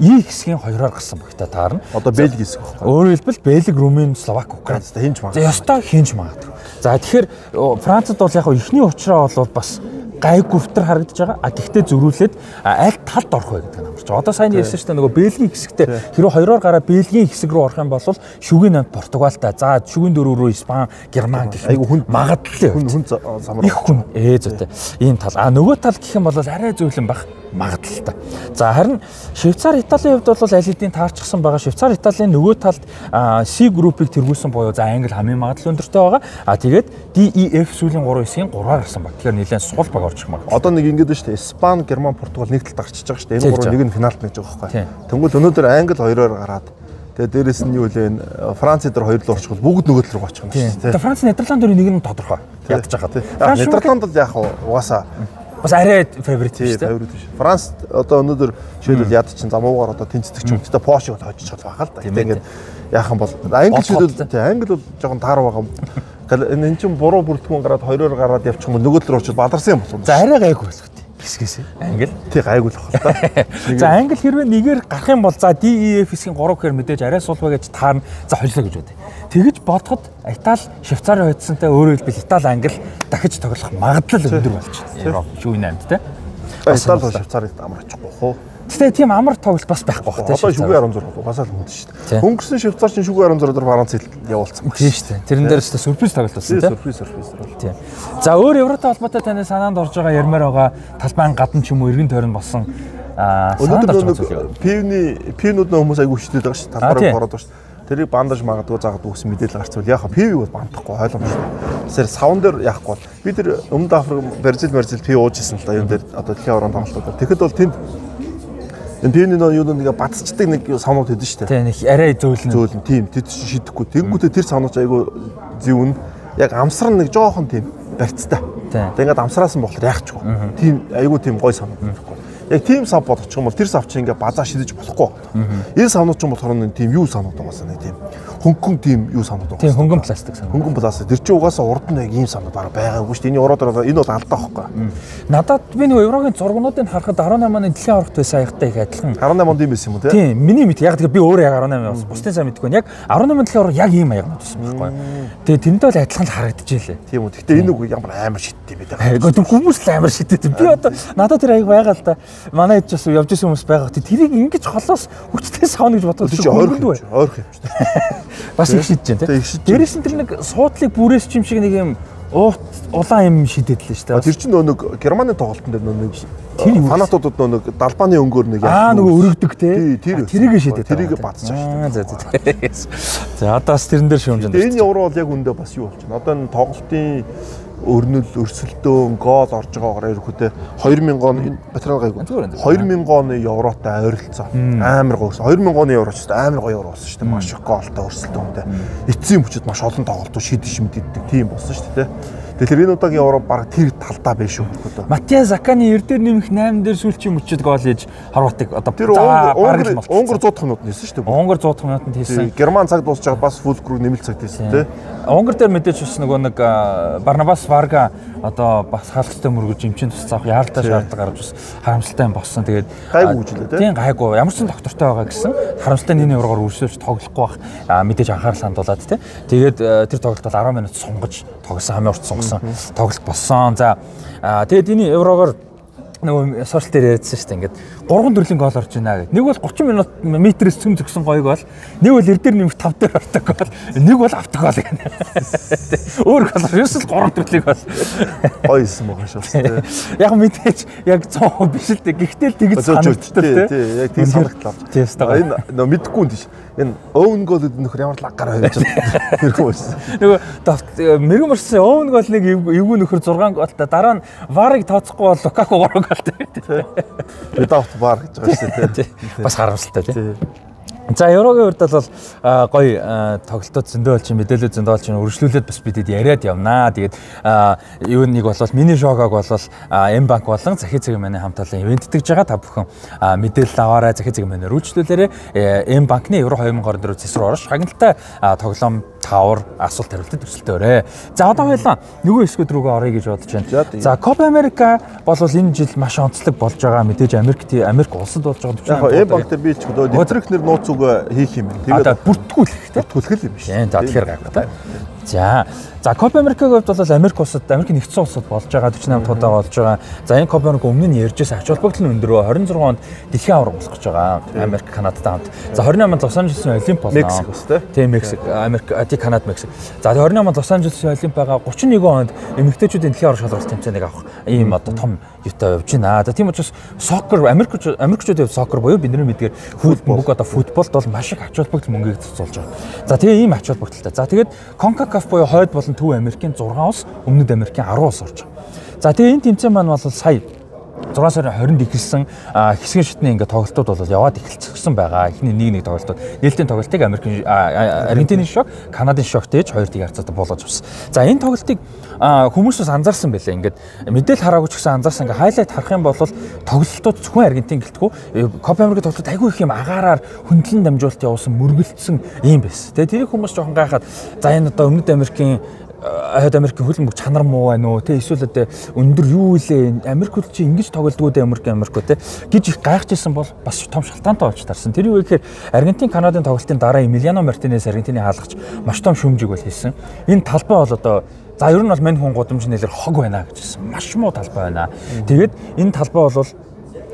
И хэсгийн 2-оор гарсан багтаа таарна. Одоо Бельги хэсэг байхгүй. Өөрөөр хэлбэл Бельги, Румын, Словак, Украин хинж магадгүй. За ёстой хинж магадгүй. За тэгэхээр Францад бол яг ихний уучраа бол бас гайгүй втер харагдаж байгаа. Тэгтээ зөрүүлээд аль талд орох вэ гэдэг нь амарч. Одоо сайн ярьсан шүү дээ нөгөө Бельгийн хэсэгтээ хэрвээ 2-оор гараа Бельгийн хэсэг рүү орох юм бол шүгийн 8 Португалтай. За шүгийн 4 рүү Испани, Герман гэх айгүй хүн магадлалын хүн самар их хүн зүйтэй. Ийм тал. Нөгөө тал гэх юм бол арай зөөлөн баг магадaltaй. За харин Швейцар, Италийн хувьд бол аль хэдийн таарчсан байгаа. Швейцар, Италийн нөгөө талд C группыг тэргүүлсэн буюу за Англи хамгийн магадлал өндөртэй байгаа. Тэгээд D, E, F сүүлийн 3 хэсгийн 3-аар гарсан баг. Тэгэхээр нэлээд сул баг орчих mag. Одоо нэг ингэж шүү дээ. Испани, Герман, Португал нэг талд гарчиж байгаа шүү дээ. Энэ 3 нэг нь финалд нэгж байгаа байхгүй. Тэнгүүл өнөөдөр Англи 2-оор гараад тэгээд дээрэс нь юу вэ? Франц дээр 2 л орчихвол бүгд нөгөө тал руу очих юм шүү дээ. Тэгээд Франц, Нидерланд дөрөв нэг нь тодорхой. Ядаж байгаа. Нидерланд бол яг угаасаа бас арай фаворит шүү дээ. Фаворит шүү. Франц одоо өнөөдөр жишээлбэл яд чинь замуугаар одоо тэнцдэг ч юм. Гэтэ Польшиг хожиж байгаа л да. Ингээд яахан бол англи бол жоохон таар байгаа. Энэ чинь буруу бүрдгүүн гараад хоёроор гараад явчих юм бол нөгөө талаар очиж бадарсан юм болов. За арай гайгүй болох тий. Хэсгээс англи. Тий гайгүй л байна та. За англи хэрвээ нэгээр гарах юм бол за DEF-ийн 3 гэхээр мэдээж арай суулбаа гэж таарна. За холилоо гэж бодъё. Тэгэж бодоход Итали, Швейцарын хоцсонтой өөрөөр хэлбэл Итали, Англи дахиж тоглох магадлал өндөр болж байна. Европ шүүний аймд те. Итали бол Швейцарыг амар очихгүй хөө. Гэтэ тийм амар тоглолт бас байхгүй бах те. Одоо шүгэ 16 угаасаа л хүнд шүү дээ. Өнгөрсөн Швейцарчин шүгэ 16-аар Францад явуулсан байна. Тийм шүү дээ. Тэрэн дээр ч сюрприз тоглолт болсон те. Сюрприз. Тийм. За өөр Евротой холбоотой таны санаанд орж байгаа ярмаар байгаа талбайн гадна ч юм уу эргэн тойронд болсон өнөөдөр пивнүүд нөө хүмүүс айгүй хичдээд байгаа шүү. Талбараа ороод байгаа шүү. Тэрийг бандаж магадгүй заагаад үгс мэдээлэл гарцвал яхаа пивийг бол бандахгүй ойлгомжтой. Тэгэхээр саунд дээр яахгүй бол би тэр өмнөд Африк Бразил пив уужсэн л да юм дээр одоо дэлхийн аврагын тоглолтууд. Тэгэхэд бол тэнд энэ пивний нөө юу нэг бацчдаг нэг савнууд хэдэн шүү дээ. Тийм нэг арай зөөлн тийм тэд шидэхгүй. Тэнгүүтээ тэр савнууд айгүй зөвн яг амсар нэг жоохон тийм барьцтай. Тэгээ ингээд амсраасан болохоор яахчгүй. Тийм айгүй тийм гой савнууд байхгүй. Яг тийм сав бодчих юм бол тэр сав чинь ингээ базаа шидэж болохгүй. Энэ савнууд ч болохоор тийм юу савнууд угаасаа нэг тийм хөнгөн тийм юу савнууд угаасаа. Тийм хөнгөн пластик савнууд. Хөнгөн пластик. Тэр чинь угаасаа урд нь яг ийм савнууд байгаагүй шүү дээ. Эний ураад энэ бол алдаа байхгүй. Надад би нэг Еврогийн зургуудыг харахад 18 оны дэлхийн аврагт байсан аягтай их адилхан. 18 онд юм байсан юм уу те? Тийм. Миний мэд яг тэгэхээр би өөрөө яг 18 бас бусдын сайн мэдгүй. Яг 18 дэлхийн авраг яг ийм аягнууд байсан байхгүй. Тэгээ тэрнтэй бол адилхан л харагдчихжээ. Тийм үү. Гэтэ энэ үг ямар амар шидтэй юм бэ? Гэхдээ хүмүүс л амар шидтэй. Би одоо надад тэр аяг байгаа л да. Манай хэд ч бас явж исэн хүмүүс байгаа. Тэрийг ингэж холоос хүчтэй савна гэж бодоод ойрхон юм шүү дээ. Бас их шидэж байна тийм. Дээрээс нь тэр нэг суудлыг бүрээс ч юм шиг нэг юм улаан юм шидэд л шүү дээ. Тэр чинь нэг Германы тоглолтын дээр нэг фанатуудад нэг далбааны өнгөөр нэг нөгөө өргөдөг тий. Тэрийг шидэд. Тэрийг бацж байгаа шүү дээ. За одоо бас тэрэн дээр шүүмжэнд. Энэ Евро бол яг үндэ бас юу болж байна. Одоо энэ тоглолтын өрнөл өрсөлдөөн гол орж байгаагаар ерөөхдөө 2000 он материал гайгүй 2000 оны евротой ойролцоо амар гоо 2000 оны евро ч амар гоё евро болсон шүү дээ маш их голтой өрсөлдөөнтэй эцсийн мөчөд маш олон тоглолтууд шийдэж мэддэг тийм болсон шүү дээ. Тэгэхээр энэ удаагийн евро баг тэр талдаа биш шүү. Матиа Заканы 9 дээр нэмэх 8 дээр сүүлчийн мөчөд гол хийж Хорватыг одоо Унгар 100 дахь минут нээсэн шүү дээ. Унгар 100 дахь минутанд хийсэн. Герман цаг дуусч байгаа бас фулкруг нэмэлт цагт хийсэн тий. Унгар дээр мэдээж бас нөгөө нэг Барнабас Варга одоо бас хаалцтай мөргөж эмчийн тус цаах яаралтай шаардлага гаргаж бас харамсалтай болсон. Тэгээд гайгүй үжилээ тий. Тийм гайгүй. Ямар ч доктортой байгаа гэсэн харамсалтай нэг еврогоор үргэлжлүүлж тоглохгүй байх мэдээж анхаарал хандуулаад тий. Тэгээд тэр тоглолт бол 10 минут сунгаж тоглосон хамгийн урт сунгасан тоглолт болсон. За тэгээд энэ еврогоор нөгөө сошиал дээр ярьсан шүү дээ. Ингээд 3 төрлийн гол орж байна гэдэг. Нэг бол 30 минут метрээс цөм зөксөн гоё гол. Нэг бол 9 дээр нэмэх 5 дээр ортог гол. Нэг бол автогол гэнэ. Өөр гол ерөөсөл 3 төрлийн гол. Гоё юм байгаа шүү. Яг мэдээж яг 100% биш л дээ. Гэхдээ л тэгж санагддаг тий. Яг тийм санагдлаа. Тийм ээ. Энэ нөгөө мэдгүй юм тийш. Энэ own goal-д нөхөр ямар лаггаар хавьж байгаа. Тэрхүү байсан. Нөгөө мэрэгэн марсан own goal нэг эвгүй нөхөр 6 голтой дараа нь VAR-ыг тооцохгүй бол Лукаку 3 голтой. Without VAR гэж байгаа шүү дээ. Бас харамсалтай тий. За Еврогийн хувьд бол гоё тоглолтууд зөндөө болж мэдээлэл зөндөө болж үргэлжлүүлээд бас бидэд яриад явнаа. Тэгээд юу нэг бол мини шоугаг бол М-банк болон захид цагийн маань хамт олон ивенттэж байгаа. Та бүхэн мэдээлэл аваарай. Захид цагийн маань үргэлжлүүлээрэй. М-банкны Евро 2024 зэс рүү орж шагналтай тоглоом тавар асуулт хариултад төсөлтөөрэй. За одоо хоёлаа нөгөө хэсгүүд рүүгээ оръё гэж бодож байна. За Copa America бол энэ жил маш онцлог болж байгаа. Мэдээж Америк улсад болж байгаа. Яг М-банк дээр би ч өдрөхнөр нууц хийх юм. Тэгээд бүртгүүлэх тийм. Бүртгүүлэх юм биш. За тэгэхээр гайгүй та. За Copa America-гийн хувьд бол Америк нэгдсэн улсад болж байгаа 48 удаа болж байгаа. За энэ Copa America өмнө нь ярьжсэн ач холбогдол нь өндөрөө 26 онд дэлхийн аварга болох гэж байгаа. Америк, Канадтай хамт. За 28 онд Лос Анжелесийн Олимп болно. Мексик бас тийм Мексик, Америк, Канада, Мексик. За 28 онд Лос Анжелесийн Олимп байгаа. 31 онд эмэгтэйчүүдийн дэлхийн аварга шалралт тэмцээнийг авах ийм одоо том юутай явж байна. За тийм учраас сокер Америкчуудын сокер буюу бидний мэдгээр футбол футболд бол маш их ач холбогдол мөнгөийг цуцуулж байгаа. За тэгээ ийм ач холбогдолтой. За тэгээд CONCACAF буюу хойд болон Төв Америкийн 6 улс, Өмнөд Америкийн 10 улс орж байгаа. За тэгээ энэ тэмцээн маань бол сая 6 сарын 20-нд эхэлсэн хэсгийн шатны ингээд тоглолтууд бол яваад эхэлчихсэн байгаа. Эхний нэг тоглолтууд нээлтийн тоглолтыг Аргентины шок, Канадын шоктойж 2-1 харьцаатай болгож авсан. За энэ тоглолтыг хүмүүс бас анзаарсан байлаа. Ингээд мэдээл хараагүй ч гэсэн анзаарсан. Ингээд хайлайт харах юм бол тоглолтууд зөвхөн Аргентин гэлтгүү Копа Америк тоглолтууд айгүй их юм агаараар хөндлөн дамжуулалт явуулсан, мөргөлдсөн юм байсан. Тэгээ тэрийг хүмүүс жоохон гайхаад за энэ одоо Өмнөд Америкийн Америкийн хөлбөмбөг чанар муу байна уу те эсвэл одоо өндөр юу илээ Америк хөл чи ингэж тоглодгоо те Америк те гэж их гайхаж ирсэн бол бас том шалтгаантай болж тарсан. Тэр юу гэхээр Аргентин Канадын тоглолтын дараа Эмилиано Мартинес Аргентины хаалгач маш том шүмжиг бол хийсэн. Энэ талбай бол одоо за ер нь бол мань хүн гудамж нэлэр хог байна гэж хэлсэн. Маш муу талбай байна. Тэгээд энэ талбай бол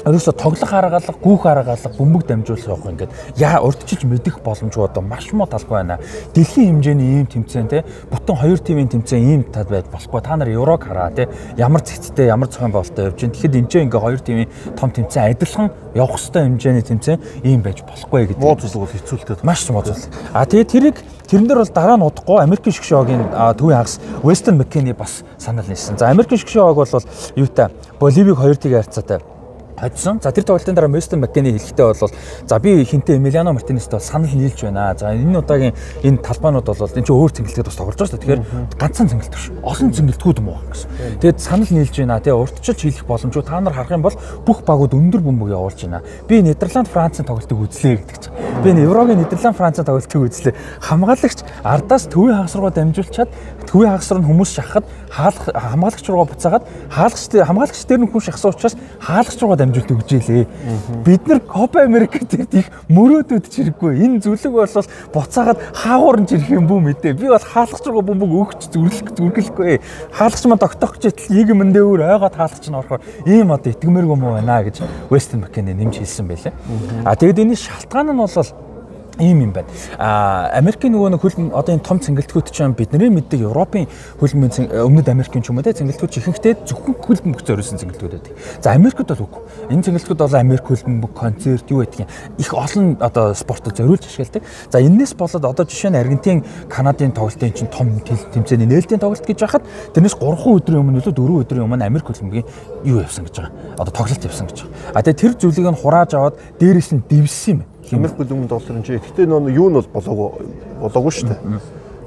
ерөөсө тоглох аргалга, гүүх аргалга, бөмбөг дамжуулах явах ингээд урдчилж мэдэх боломжгүй одоо маш муу талбай байна. Дэлхийн хэмжээний ийм тэмцээн те бүтэн 2 тимийн тэмцээн ийм тал байж болохгүй. Та нар Еврог хараа те ямар зэгцтэй, ямар зохион байгуулалттай явж байна. Тэгэхэд энэ ч ингээ 2 тимийн том тэмцээн адилхан явах хэвээр хэмжээний тэмцээн ийм байж болохгүй гэдэг. Муу зүйл бол хэцүүлтэй. Маш муу зүйл. Тэгээд тэрэн дээр бол дараа нь удахгүй Америкийн шгшогийн төвийн хагас Weston McKennie бас санал нийлсэн. За Америкийн шгшог бол юутай Боливиг 2-1 харьцаатай хоцсон. За тэр тоглолтын дараа Weston McKennie хэлэхдээ бол за би хинтээ Эмилиано Мартинестэй санал нийлж байна. За энэ удаагийн энэ талбайнууд бол энэ чинь өөр цэнгэлтэд бас тоглож байгаа шүү дээ. Тэгэхээр ганцхан цэнгэлт биш. Олон цэнгэлтгүүд муу гэсэн. Тэгээд санал нийлж байна. Тэгээ урдчилж хийх боломжгүй. Та нар харах юм бол бүх багууд өндөр бөмбөг явуулж байна. Би Нидерланд Францын тоглолтыг үзлээ гэдэг чинь. Би Еврогийн Нидерланд Францын тоглолтыг үзлээ. Хамгаалагч ардаас төвийн хагас руу дамжуулчаад төвийн хагас руу хүмүүс шахахад хамгаалагч руугаа буцаагаад хамгаалагч дээр нь хүн шахсан учраас хаалгач руугаа дамжуулт өгч ийлээ. Бид нар Копа Америкт их мөрөөдөд чирэггүй. Энэ зүлэг бол буцаагаад хаагуур нь чирэх юм бүү мэдээ. Би бол хаалгач руугаа бөмбөг өгч зүргэлэхгүй. Хаалгач маа тогтоох гэж ийм юм дээр ойгоод хаалгач нь орохоор ийм одоо итгэмээргүй муу байна гэж Weston McKennie нэмж хэлсэн байлээ. Тэгээд энэ шалтгаан нь бол ийм юм байна. Америкийн нөгөө хөлбөмбөг одоо энэ том цэнгэлтгүүд чинь бидний мэддэг Европын хөлбөмбөгийн Өмнөд Америкийн ч юм уу те цэнгэлтгүүд ихэнхдээ зөвхөн хөлбөмбөг зориулсан цэнгэлтгүүд байдаг. За Америкт бол үгүй. Энэ цэнгэлтгүүд бол Америк хөлбөмбөг, концерт юу гэдэг юм их олон одоо спортод зориулж ашигладаг. За энэс болоод одоо жишээ нь Аргентин, Канадын тоглолтын чинь том тэмцээний нээлтийн тоглолт гэж байхад тэрнээс 3 өдрийн өмнө илүү 4 өдрийн өмнө Америк хөлбөмбөгийн юу явсан гэж байгаа. Одоо тоглолт явсан гэж байгаа. Тэгээ тэр зүйлийг нь хурааж аваад дээрээс нь дэвссэн юм. Америк хөлбөмбөгийн долларын чи гэхдээ юу нь бол болоогүй шүү дээ.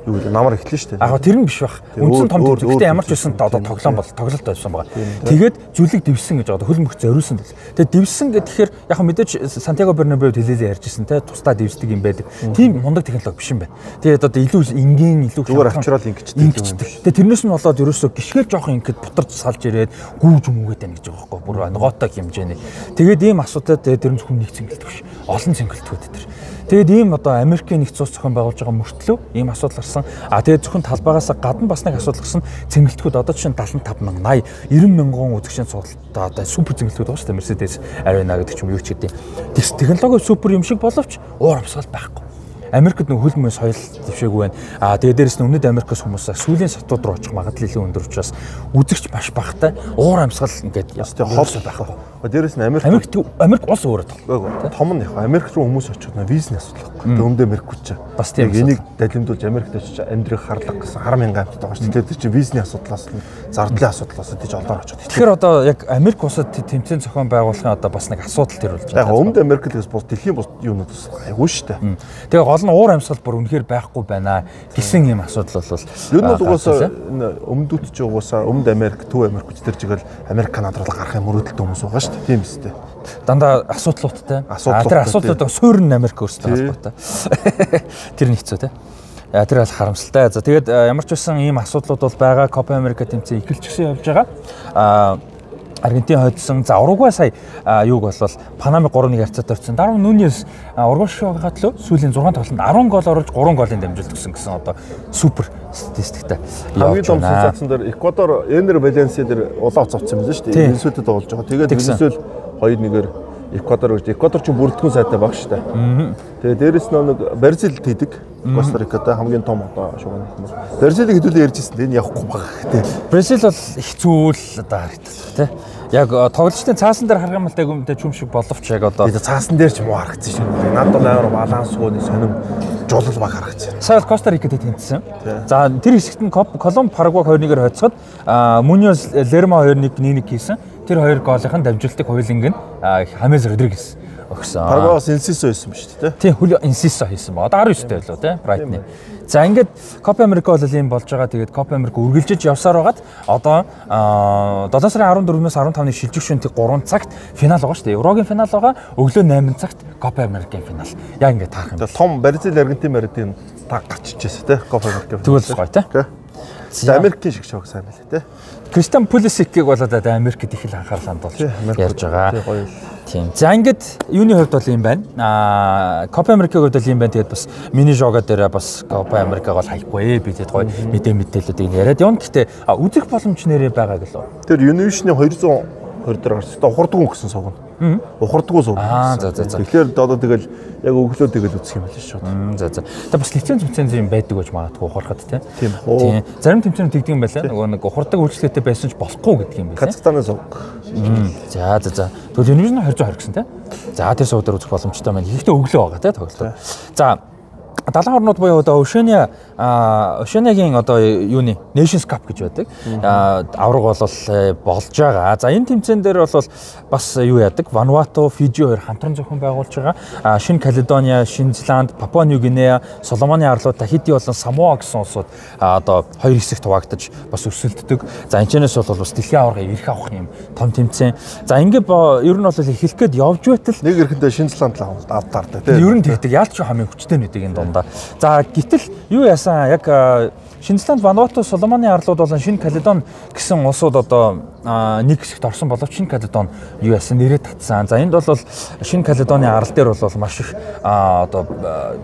Юу вэ? Намар эхлэн шүү дээ. Тэр нь биш бах. Үндсэн том тэмцээн. Гэхдээ ямар ч байсан одоо тоглолт байсан байгаа. Тэгээд зүлэг дэвсэн гэж одоо хөлбөмбөг зориулсан дэл. Тэгээд дэвсэн гэхээр яг мэдээж Сантьяго Бернабеуд хэлээлээ ярьжсэн те тусдаа дэвсдэг юм байдаг. Тийм мундаг технологи биш юм байна. Тэгээд одоо илүү энгийн илүү зүгээр авчрал ингэчдэг. Тэгээд тэрнээс нь болоод ерөөсөө гიშгээр жоох ингэхэд бутарч салж ирээд гүүж өмгөөд байна гэж байгаа байхгүй. Бүр ногоотой хэмжээний. Тэгээд ийм асуудал тэр нь зөвхөн нэг цэнгэлт биш. Олон цэнгэлтүүд тэр. Тэгээд ийм одоо Америкийн нэгдсэн улс зохион байгуулж байгаа мөртлөө ийм асуудал гарсан. Тэгээд зөвхөн талбайгаас гадна бас нэг асуудал гарсан. Цэнгэлтгүүд одоо чинь 75,000, 80, 90,000 үзэгчийн судалтай одоо супер цэнгэлтгүүд байгаа шүү дээ. Mercedes Arena гэдэг ч юм уу ч гэдэг. Технологи супер юм шиг боловч уур амьсгал байхгүй. Америкт нэг хөлбөмбөгийн соёл дэвшээгүй байна. Тэгээд дээрэс нь Өмнөд Америкээс хүмүүс сүүлийн сатууд руу очих магадлал илүү өндөр учраас үзэгч маш багтай уур амьсгал ингээд хоолсоо байхгүй. Дээрэс нь Америк улс өөрөө том нь яг Америк руу хүмүүс очиход визний асуудал байхгүй. Өмнөд Америкч чинь бас тийм энийг далимдуулж Америкт очиж амьдрыг харлах гэсэн 10,000 амьтад байгаа шүү дээ. Тэр чинь визний асуудлаас нь зардлын асуудлаас тийж олдоор очиход. Тэгэхээр одоо яг Америк улсад тэмцээн зохион байгуулахын одоо бас нэг асуудал төр болж байгаа. Яг Өмнөд Америклээс бол дэлхийн бус юунууд бас айгүй шүү дээ. Тэгээ гол нь уур амьсгал бүр үнэхээр байхгүй байна гэсэн юм асуудал бол ер нь угаасаа өмнөдүүд ч угаасаа Өмнөд Америк, Төв Америк гэж тэр чигээр Америк, Канад руу гарахын мөрөөдөлтэй хүмүүс байгаа шүү дээ. Тийм биз дээ. Дандаа асуудлуудтай. Тэр асуудлууд суурин Америк өөрсдөө холбоотой. Тэр нь хэцүү те. Тэр бол харамсалтай. За тэгээд ямар ч байсан ийм асуудлууд бол байгаа. Копа Америка тэмцээн эхэлчихсэн явж байгаа. Аргентин хоцсон. За Уругвай сая юуг болвол Панамыг 3-1 харьцаатай орсон. Даруй Нуньес Уругвайшгаа төлөө сүүлийн 6 тоглолтод 10 гол оруулж 3 голын дамжуулт өгсөн гэсэн одоо супер статистиктэй. Хамгийн том сенсацсан дээр Эквадор Энер Валенсиа дээр улаан цавцсан байсан шүү дээ. Венесуэлд тоглож байгаа. Тэгээд Венесуэл 2-1-ээр Эквадор гэж. Эквадор ч бүрэлдэхүүн сайтай баг шүү дээ. Тэгээд дээрэс нь нэг Бразил хийдэг. Коста Рикатай хамгийн том одоо шугам хүмүүс. Бразилийг хэдүүлээ ярьжсэн. Энэ явахгүй баг гэдэг. Бразил бол хэцүү л одоо харагдав тий. Яг тоглолчдын цаасан дээр харах юм бол тагумтай чүм шиг боловч яг одоо цаасан дээр ч муу харагдсан шүү. Над бол амар балансгүйний сонирм жолол баг харагдсан. Сая Коста Рикатай тэмцсэн. За тэр хэсэгт нь Колумб Парагвай 2-1-ээр хоцсоод Муньос Лерма 2-1 хийсэн. тэр хоёр гоолынх нь дамжуултыг хоёуланг нь Хамес Родригес өгсөн. Парагвайс Инсисо байсан ба шүү дээ. Тийм Хулио Инсисо хийсэн ба. Одоо 19 дэх байлоо тий Брайтны. За ингээд Копа Америка бол ийм болж байгаа. Тэгээд Копа Америка үргэлжиж явсаар байгаад одоо 7 сарын 14-өөс 15-ны шилжих шөнөний 3 цагт финал байгаа шүү дээ. Еврогийн финал байгаа. Өглөө 8 цагт Копа Америкийн финал. Яг ингээд таарах юм. Том Бразил Аргентин та гаччихжээ те Копа Америка. Тэгвэл гоё тий. За Америкийн шиг шог сайн байлээ те. Кристиан Пулисикийг бол одоо Америкт их л анхаарал хандуулж ярьж байгаа. Тийм. За ингээд юуны хувьд бол юм байна. Копа Америкийн хувьд бол юм байна. Тэгээд бас мини жого дээр бас Копа Америкаг бол хаяхгүй би тэгээд гоё мэдээллүүдийг яриад явна. Гэхдээ үзэх боломж нэрээ байгаа гэлөө. Тэр Univision-ы 220 дээр гарч та ухардгүй гэсэн сувг нь. Ухардгүй сувг. За. Тэгэхээр одоо тэгэл яг өглөө тэгэл үзэх юм байл шүү. За. Та бас лиценз юм байдаг гэж магадгүй ухархад тийм. Тийм. Зарим тэмцээнүүд тэгдэг юм байлаа. Нөгөө нэг ухардаг үйлчлэгтэй байсан ч болохгүй гэдэг юм байна. Казахстаны сувг. За. Тэгвэл Univision 220 гэсэн тийм. За тэр сувг дээр үзэх боломжтой байна. Ихтэй өглөө байгаа тийм тоглолт. За далайн орнууд буюу одоо Oceania-гийн одоо юуны Nations Cup гэж байдаг. Авраг бол болж байгаа. За энэ тэмцээн дээр бол бас юу яадаг? Вануату, Фижи хоёр хамтран зохион байгуулж байгаа. Шинэ Каледония, Шинэ Зеланд, Папуа Нью-Гинеа, Соломоны арлууд, Тахити болон Самоа гэсэн улсууд одоо хоёр хэсэгт хуваагдаж бас өрсөлддөг. За энэчнээс бол бас дэлхийн аваргыг ирэх авах юм том тэмцээн. За ингээд ер нь бол эхлэх гээд явж байтал нэг ихэндээ Шинэ Зеланд л автаартай тийм. Ер нь тэгдэг. Яалч хамгийн хүчтэй нүдэг энэ дундаа. За гэтэл юу яасан яг Шинэ Зеланд, Вануату, Соломоны арлууд болон Шинэ Каледон гэсэн улсууд одоо нэг хэсэгт орсон боловч Шинэ Каледон юу яасан нэрээ татсан. За энд бол Шинэ Каледоны арал дээр бол маш их одоо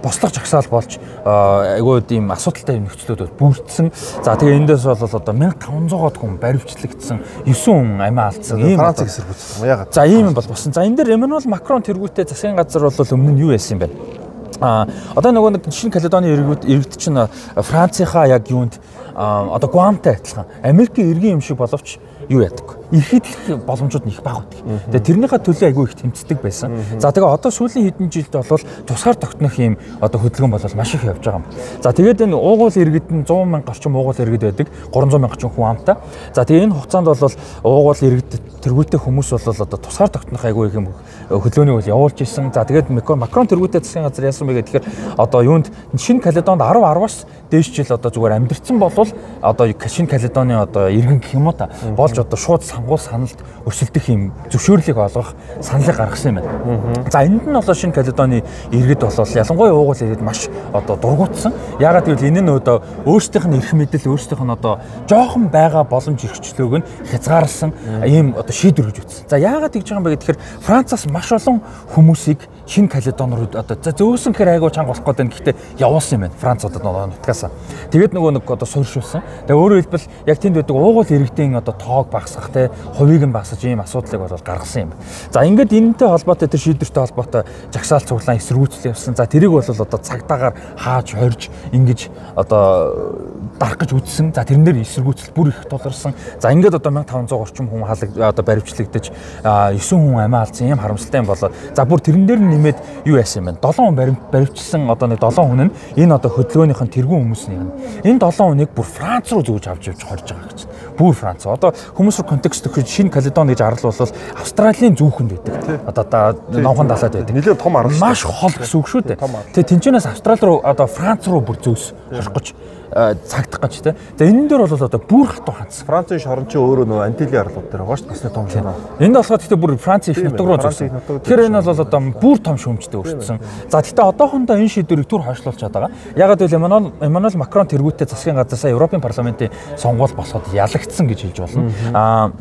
бослого жагсаал болж айгүй ийм асуудалтай нөхцлүүд бүрдсэн. За тэгээ эндээс бол одоо 1500-аад хүн баривчлагдсан, 9 хүн амиа алдсан. Ийм Францыг эсэргүүцсэн. Яагаад? За ийм юм бол болсон. За энэ дээр Эммануэл Макрон тэргүүтээ засгийн газар бол өмнө нь юу яасан юм бэ? Одоо нөгөө нэг Шинэ Каледоны иргэд чинь Францынхаа яг юунд одоо Гуамтай адилхан Америкийн иргэн юм шиг боловч юу яадаг. Ихэдлэх боломжууд нь их бага байдаг. Тэгээ тэрнийхээ төлөө айгүй их тэмцдэг байсан. За тэгээ одоо сүүлийн хэдэн жилд бол тусгаар тогтнох юм одоо хөдөлгөөн бол маш их явж байгаа юм. За тэгээд энэ уугуул иргэд нь 100 мянга орчим уугуул иргэд байдаг. 300 мянга орчим хүн амтай. За тэгээ энэ хугацаанд бол уугуул иргэд тэргүүтэй хүмүүс бол одоо тусгаар тогтнох айгүй их юм хөдөлгөөнийг бол явуулж исэн. За тэгээд Макрон тэргүүтэй засгийн газар яасан бэ гэхээр одоо юунд Шинэ Каледонд 10-10-аас дээш жил одоо зүгээр амьдэрсэн болвол одоо Шинэ Каледоны одоо иргэн гэх юм уу та болж одоо шууд сангуул саналд өрсөлдөх юм зөвшөөрлийг олгох саналыг гаргасан юм байна. За энд нь бол Шинэ Каледоны иргэд бол ялангуяа уугуул иргэд маш одоо дургуутсан. Яагаад гэвэл энэ нь одоо өөрсдийнх нь эрх мэдэл өөрсдийнх нь одоо жоохон байгаа боломж эрхчлөөг нь хязгаарласан ийм одоо шийдвэр гэж үзсэн. За яагаад тэгж байгаа юм бэ гэхээр Францаас маш олон хүмүүсийг Шинэ Каледон руу одоо зөөсөн гэхээр айгуу чанга болох гэдэг нь гэхдээ явуулсан юм байна. Франц одоо нутгаас. Тэгээд нөгөө нэг одоо суурьшуулсан. Тэгээ өөрөөр хэлбэл яг тэнд байдаг уугуул иргэдийн одоо тоог багасгах те хувийг нь багасгаж ийм асуудлыг бол гаргасан юм байна. За ингээд энэтэй холбоотой тэр шийдвэртэй холбоотой жагсаал цуглаан эсэргүүцэл явсан. За тэрийг бол одоо цагтаагаар хааж хорж ингэж одоо дарах гэж үзсэн. За тэрнээр эсэргүүцэл бүр их тулгарсан. За ингээд одоо 1500 орчим хүн одоо баривчлагдаж 9 хүн амиа алдсан ийм харамсалтай юм болоо. За бүр тэрэн дээр нэмээд юу яасан юм бэ? 7 хүн баривчилсан одоо нэг 7 хүн нь энэ одоо хөдөлгөөнийх нь тэргүүн хүмүүсийн энэ 7 хүнийг бүр Франц руу зөөж авч явж хорж байгаа гэж. Бүр Франц. Одоо хүмүүс руу контекст өгөх Шинэ Каледон гэж арал бол Австралийн зүүхэнд байдаг. Одоо номхон далайд байдаг. Нэлээд том арал. Маш хол гэсэн үг шүү дээ. Тэгээ тэнцэнээс Австрали руу одоо Франц руу бүр зөөс хорих гэж цагдах гэж те. За энэ дээр бол одоо бүр хатуу ханц. Францын шорон чи өөрөө нөгөө Антилийн арлууд дээр байгаа шүү дээ. Басны том шорон. Энд болохоор гэхдээ бүр Францын их нутаг руу зөөсөн. Тэгэхээр энэ бол одоо бүр том шүүмжтэй өртсөн. За гэхдээ одоохондоо энэ шийдвэрийг түр хойшлуулж чадбайгаа. Ягаад гэвэл Эммануэл Макрон тэргүүтээ засгийн газраас Европын парламентын сонгуул болоход ялагдсан гэж хэлж болно.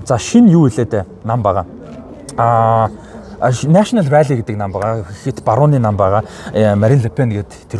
За шинэ юу хэлээд нам байгаа. National Rally гэдэг нам байгаа. Хит барууны нам байгаа. Марин Ле Пен гэдэг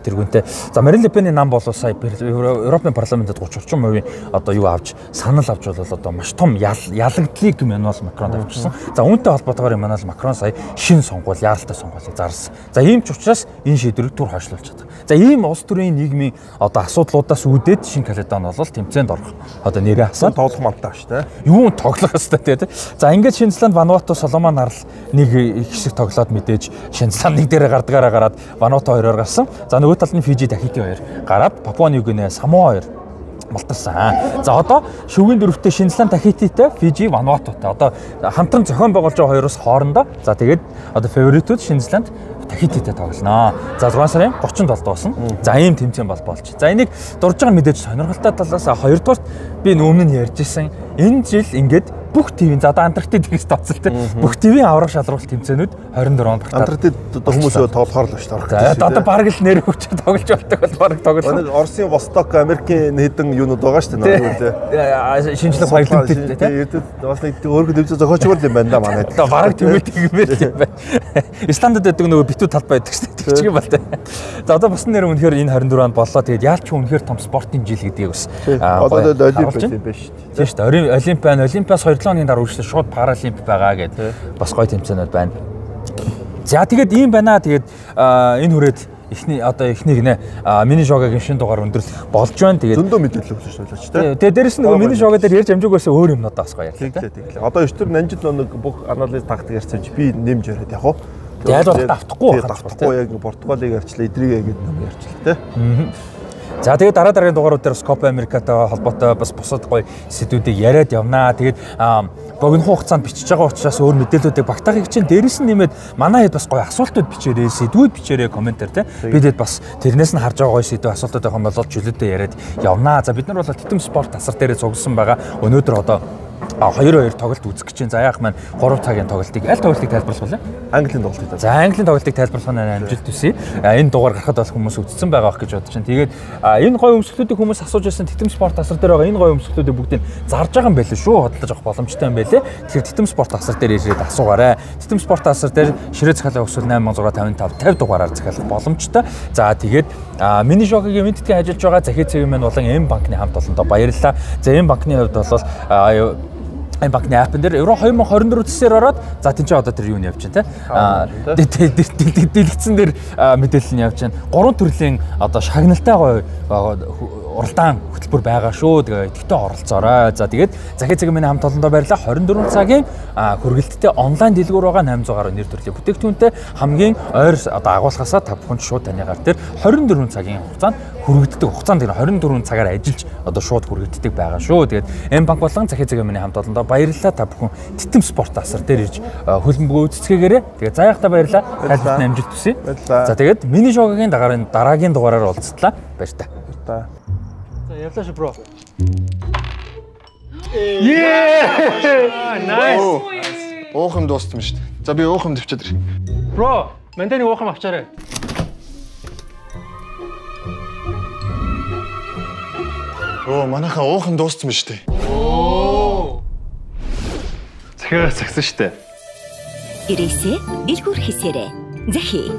тэргүүнтэй. За Марин Ле Пений нам бол сая Европын парламентад 30% одоо юу авч санал авч бол одоо маш том ялагдлыг Эммануэл Макронд авчирсан. За үүнтэй холбоотойгоор Эммануэл Макрон сая шинэ сонгуул, яаралтай сонгуулийг зарласан. За ийм ч учраас энэ шийдвэрийг түр хойшлуулж чаддаг. За ийм улс төрийн нийгмийн одоо асуудлуудаас үүдээд Шинэ Каледон бол тэмцээнд орох одоо нэрээ асаад тоглох мантай шүү дээ. Юу тоглох хэвээр тийм. За ингээд Шинэ Зеланд, Вануату, Соломон арал нэг их хэсэг тоглоод мэдээж Шинэ Зеланд нэг дээрээ гардгаараа гараад Вануату хоёроор гарсан. За нөгөө талд нь Фижи, Тахити хоёр гараад Папуа Нью-Гинеа, Самоа хоёр мултарсан. За одоо шүгээн дөрөвтэй Шинзланд Тахититэй, Фижи, Вануатутай одоо хамтран зохион байгуулж байгаа хоёроос хоорондоо за тэгээд одоо фаворитууд Шинзланд Тахититэй тоглоно. За 6 сарын 37-нд болсон. За ийм тэмцээн болж. За энийг дурж байгаа мэдээж сонирхолтой талаас хоёрдугаарт би өмнө нь ярьжсэн энэ жил ингээд бүх ТV-ийн за одоо Антарктидээс тооцолтой бүх ТV-ийн аврах шалралт тэмцээнүүд 24 багтаад Антарктид одоо хүмүүс тоглохоор л шүү дээ. За одоо бараг л нэр хөгчөд тоглож болдог бол бараг тоглосон. Нэг Оросын Восток, Америкийн хэдэн юунууд байгаа шүү дээ. Шинжлэх баялаг хэлтэй тийм. Бас нэг өөргөө дэвж зохиочмор юм байна да манайд. Одоо бараг тэгмэл юм байна. Исландд байдаг нөгөө битүү талбай байдаг шүү дээ. Тэгчих юм байна. За одоо бусны нэр үнэхээр энэ 24 онд боллоо. Тэгээд яалч үнэхээр том спортын жил гэдгийг бас одоо олимпиад юм байна шүү дээ. Тийм шүү дээ. Олимпиас 2 хоногийн дараа үргэлжлэн шууд паралимп байгаа гэдэг бас гоё тэмцээнүүд байна. За тэгээд ийм байна. Тэгээд энэ хүрээд эхнийг нэ мини шогагийн шинэ дугаар өндөрлөх болж байна. Тэгээд зөндөө мэдээлэл өгсөн шүү дээ. Тэгээд дээрэс нь мини шога дээр ярьж амжиггүйс өөр юмнууд бас гоё ярьлаа. Тэглээ. Одоо 9 нанжид нэг бүх анализ тактик ярьсан чи би нэмж яриад яг уу. Тэгээд давтахгүй байна. Давтахгүй яг Португалыг ярьчлаа, эдрийг яг нэг ярьчлаа те. За тэгээд дараагийн дугаарууд дээр Копа Америкатай холбоотой бас бусад гоё сэдвүүдийг яриад явнаа. Тэгээд богино хугацаанд бичиж байгаа учраас өөр мэдээллүүдийг багтаахыг чинь дээрэс нь нэмээд манай хэд бас гоё асуултууд бичээрэй, сэдвүүд бичээрэй комментээр те. Бидэд бас тэрнээс нь харж байгаа гоё сэдв асуултууд байх юм бол чөлөөтэй яриад явнаа. За бид нар бол Титэм спорт тасар дээрээ цугласан байгаа. Өнөөдөр одоо 2-2 тоглолт үзэх гэж байна. За яах маань 3 цагийн тоглолтыг аль тоглолтыг тайлбарлах вэ? Английн тоглолтыг. За Английн тоглолтыг тайлбарлах нь амжилт төсөй. Энэ дугаар гарахад бол хүмүүс үзсэн байгаа ах гэж бодож байна. Тэгээд энэ гоё өмсгөлүүдийг хүмүүс асууж байсан Титэм спорт тасар дээр байгаа энэ гоё өмсгөлүүдийг бүгдийг зарж байгаа юм байлээ шүү. Хөдөлж авах боломжтой юм байлээ. Тэгэхээр Титэм спорт тасар дээр ирээд асуугаарай. Титэм спорт тасар дээр ширээ захиалгын өсвөл 8655 50 дугаараар захиалах боломжтой. За тэгээд мини шогагийн мэдтгэн ажиллаж байгаа захид цэгийн маань болон М банкны хамт олондоо баярлалаа. За М банкны хувьд бол энэ банкны апп дээр Евро 2024 цэсээр ороод за тийч одоо тэр юу нь явж байна те. Дэлгэцэн дээр мэдээлэл нь явж байна. 3 төрлийн одоо шагналтай гоё уралдаан хөтөлбөр байгаа шүү. Тэгээ идэвхтэй оролцоорой. За тэгээд захид цэгийн миний хамт олондоо баярлалаа. 24 цагийн хүргэлттэй онлайн дэлгүүр байгаа 800 гаруй нэр төрлийн бүтээгдэхүүнтэй хамгийн ойр одоо агуулгасаа та бүхэнд шууд таны гар дээр 24 цагийн хугацаанд хүргэлтдэг. Хугацаанд тэр 24 цагаар ажиллаж одоо шууд хүргэлтдэг байгаа шүү. Тэгээд М банк болон захид цэгийн миний хамт олондоо баярлалаа. Та бүхэн Титэм спорт тасар дээр ирж хөлбөмбөгөө үзцгээгээрэй. Тэгээд заяахта баярлалаа. Тайлбарт амжилт хүсье. За тэгээд мини шогагийн дараагийн дугаараар уулзтлаа. Баярлалаа. За явлаа шүү бро. Nice. Уухан дуустсан шүү дээ. За би уухан төвчээд ирэх. Бро, мэнтэний уухан авчаарай. Манайхаа уухан дуустсан шүү дээ. Захиагаас цагсан шүү дээ. Ирээсээ эргүүр хэсээрээ. Захи